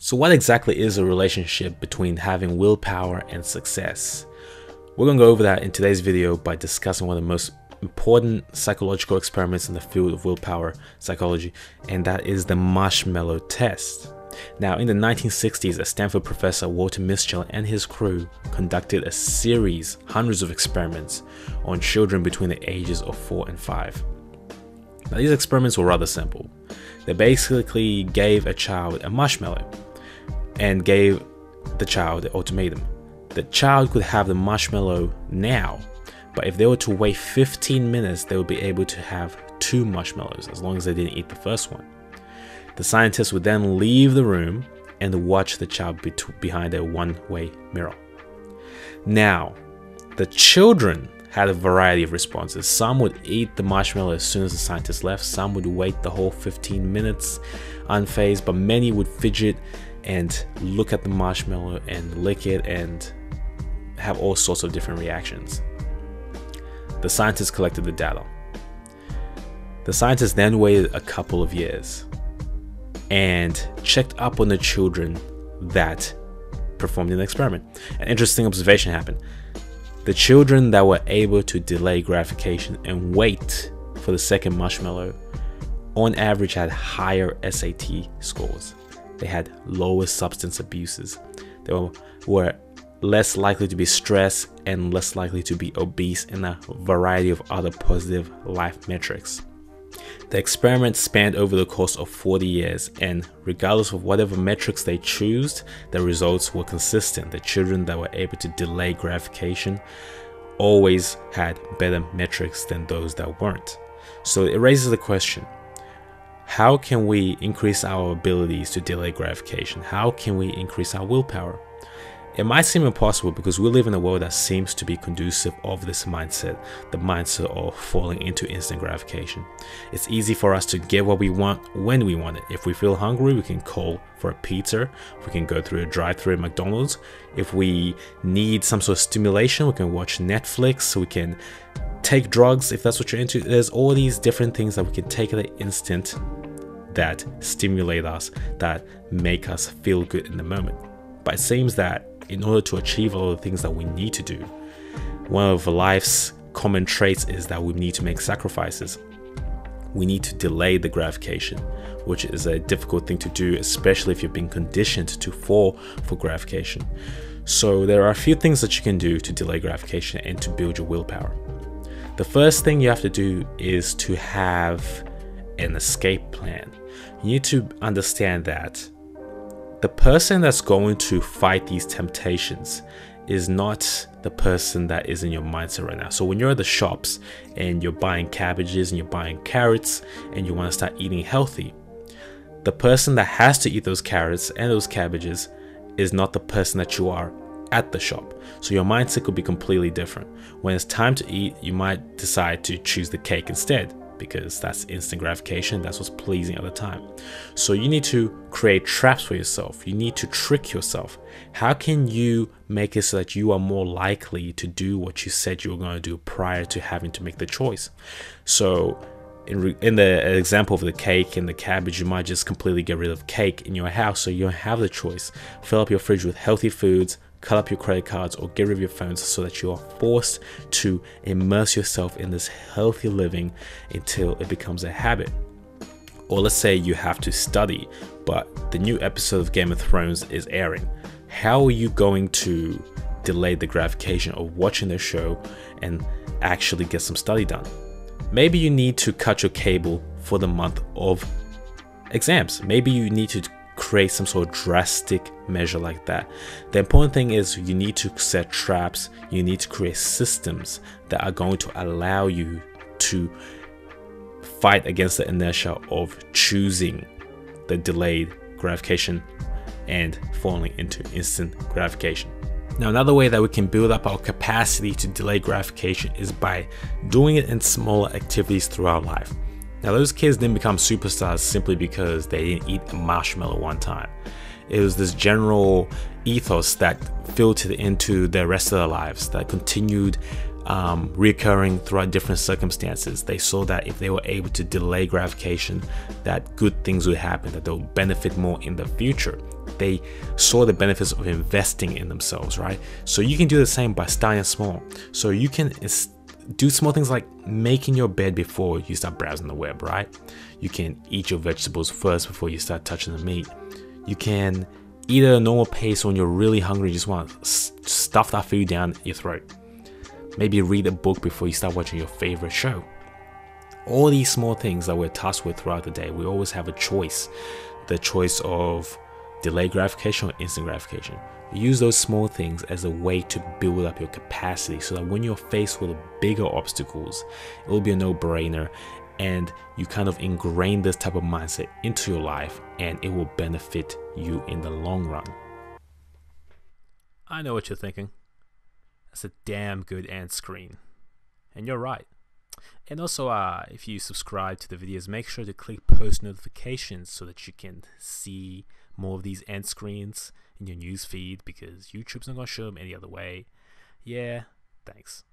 So what exactly is a relationship between having willpower and success? We're going to go over that in today's video by discussing one of the most important psychological experiments in the field of willpower psychology, and that is the Marshmallow Test. Now, in the 1960s, a Stanford professor, Walter Mischel, and his crew conducted a series, hundreds of experiments on children between the ages of 4 and 5. Now, these experiments were rather simple. They basically gave a child a marshmallow and gave the child the ultimatum. The child could have the marshmallow now, but if they were to wait 15 minutes, they would be able to have 2 marshmallows as long as they didn't eat the first one. The scientists would then leave the room and watch the child behind a one-way mirror. Now, the children had a variety of responses. Some would eat the marshmallow as soon as the scientists left. Some would wait the whole 15 minutes unfazed, but many would fidget and look at the marshmallow and lick it and have all sorts of different reactions. The scientists collected the data. The scientists then waited a couple of years and checked up on the children that performed an experiment. An interesting observation happened. The children that were able to delay gratification and wait for the second marshmallow on average had higher SAT scores. They had lower substance abuses. They were less likely to be stressed and less likely to be obese, and a variety of other positive life metrics. The experiment spanned over the course of 40 years, and regardless of whatever metrics they chose, the results were consistent. The children that were able to delay gratification always had better metrics than those that weren't. So it raises the question, how can we increase our abilities to delay gratification? How can we increase our willpower? It might seem impossible because we live in a world that seems to be conducive of this mindset, the mindset of falling into instant gratification. It's easy for us to get what we want when we want it. If we feel hungry, we can call for a pizza. We can go through a drive-thru at McDonald's. If we need some sort of stimulation, we can watch Netflix. We can take drugs if that's what you're into. There's all these different things that we can take at the instant that stimulate us, that make us feel good in the moment. But it seems that in order to achieve all the things that we need to do, one of life's common traits is that we need to make sacrifices. We need to delay the gratification, which is a difficult thing to do, especially if you've been conditioned to fall for gratification. So there are a few things that you can do to delay gratification and to build your willpower. The first thing you have to do is to have an escape plan. You need to understand that the person that's going to fight these temptations is not the person that is in your mindset right now. So when you're at the shops and you're buying cabbages and you're buying carrots and you want to start eating healthy, the person that has to eat those carrots and those cabbages is not the person that you are at the shop. So your mindset could be completely different. When it's time to eat, you might decide to choose the cake instead, because that's instant gratification, that's what's pleasing at the time. So you need to create traps for yourself. You need to trick yourself. How can you make it so that you are more likely to do what you said you were going to do prior to having to make the choice? So in the example of the cake and the cabbage, you might just completely get rid of cake in your house so you don't have the choice. Fill up your fridge with healthy foods, cut up your credit cards, or get rid of your phones so that you are forced to immerse yourself in this healthy living until it becomes a habit. Or let's say you have to study, but the new episode of Game of Thrones is airing. How are you going to delay the gratification of watching the show and actually get some study done? Maybe you need to cut your cable for the month of exams. Maybe you need to create some sort of drastic measure like that. The important thing is you need to set traps. You need to create systems that are going to allow you to fight against the inertia of choosing the delayed gratification and falling into instant gratification. Now, another way that we can build up our capacity to delay gratification is by doing it in smaller activities throughout life. Now, those kids didn't become superstars simply because they didn't eat a marshmallow one time. It was this general ethos that filtered into the rest of their lives that continued reoccurring throughout different circumstances. They saw that if they were able to delay gratification, that good things would happen, that they'll benefit more in the future. They saw the benefits of investing in themselves, right? So you can do the same by starting small. So you can do small things like making your bed before you start browsing the web, right? You can eat your vegetables first before you start touching the meat. You can eat at a normal pace when you're really hungry, you just want to stuff that food down your throat. Maybe read a book before you start watching your favorite show. All these small things that we're tasked with throughout the day, we always have a choice. The choice of delayed gratification or instant gratification. Use those small things as a way to build up your capacity so that when you're faced with bigger obstacles, it will be a no-brainer, and you kind of ingrain this type of mindset into your life, and it will benefit you in the long run. I know what you're thinking. That's a damn good end screen. And you're right. And also, if you subscribe to the videos, make sure to click post notifications so that you can see more of these end screens in your news feed, because YouTube's not going to show them any other way. Yeah, thanks.